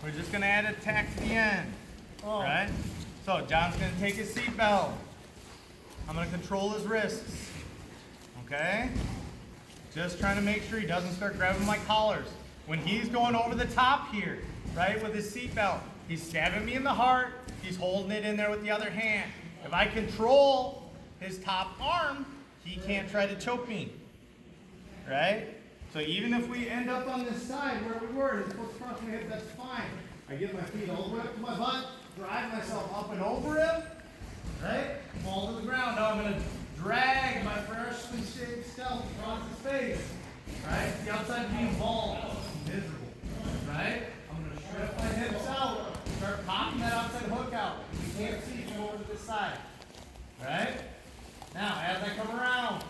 We're just gonna add a tack to the end, right? So John's gonna take his seatbelt. I'm gonna control his wrists, okay? Just trying to make sure he doesn't start grabbing my collars. When he's going over the top here, right, with his seatbelt, he's stabbing me in the heart, he's holding it in there with the other hand. If I control his top arm, he can't try to choke me, right? So even if we end up on this side where we were, his foot's across my hip, that's fine. I get my feet all the way up to my butt, drive myself up and over him, right? Fall to the ground. Now I'm gonna drag my freshly shaved scalp across his face, right? The outside being bald, miserable, right? I'm gonna strip my hips out, start popping that outside hook out. You can't see, go over to this side, right? Now, as I come around,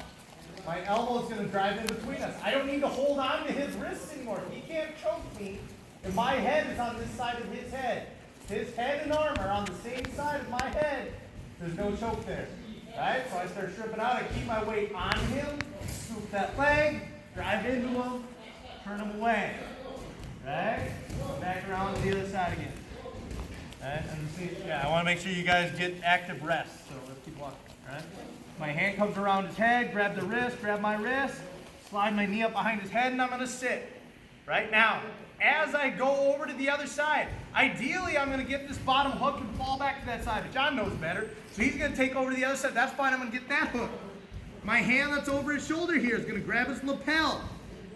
my elbow is going to drive in between us. I don't need to hold on to his wrists anymore. He can't choke me if my head is on this side of his head. His head and arm are on the same side of my head. There's no choke there, right? So I start stripping out. I keep my weight on him, scoop that leg, drive into him, turn him away, right? Back around to the other side again. Right? And see, yeah, I want to make sure you guys get active rest. So let's keep walking, right? My hand comes around his head, grab the wrist, grab my wrist, slide my knee up behind his head, and I'm going to sit. Right now, as I go over to the other side, ideally I'm going to get this bottom hook and fall back to that side. But John knows better, so he's going to take over to the other side. That's fine, I'm going to get that hook. My hand that's over his shoulder here is going to grab his lapel.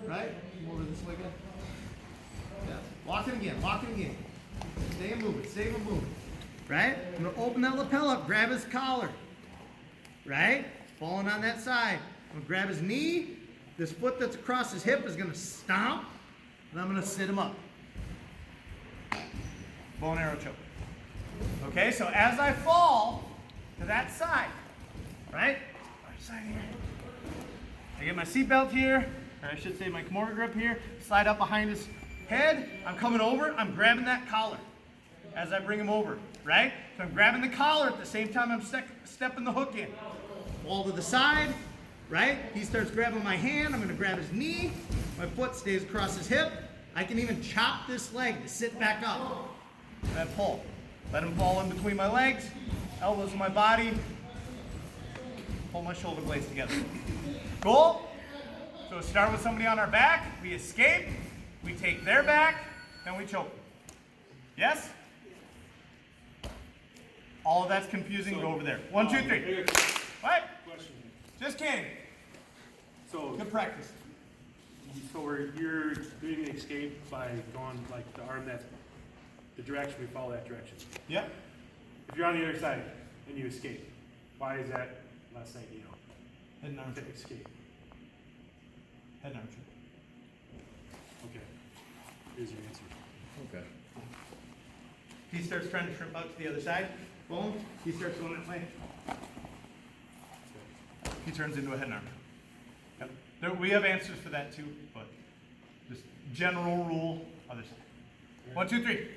Right? Come over this way again. Yeah. Lock it again, lock it again. Stay and move it, stay and move it. Right? I'm going to open that lapel up, grab his collar. Right? Falling on that side. I'm going to grab his knee. This foot that's across his hip is going to stomp. And I'm going to sit him up. Bow and arrow choke. Okay, so as I fall to that side, right? Right side here. I get my seatbelt here, or I should say my Kimura grip here. Slide up behind his head. I'm coming over. I'm grabbing that collar as I bring him over, right? So I'm grabbing the collar at the same time I'm stepping the hook in. Fall to the side, right? He starts grabbing my hand. I'm going to grab his knee. My foot stays across his hip. I can even chop this leg to sit back up. And I pull. Let him fall in between my legs, elbows in my body. Pull my shoulder blades together. Cool? So start with somebody on our back. We escape. We take their back. Then we choke. Yes? All of that's confusing. Go over there. 1, 2, 3. What? Question. Just kidding. So Good practice. you're doing an escape by going like the arm that's the direction, we follow that direction. Yep. If you're on the other side and you escape, why is that last night, Head and arm to choke. escape? Head and arm choke. Okay. Here's your answer. Okay. He starts trying to shrimp out to the other side. Boom. He starts going that way. He turns into a head and arm. Yep. We have answers for that too, but just general rule, other side. 1, 2, 3.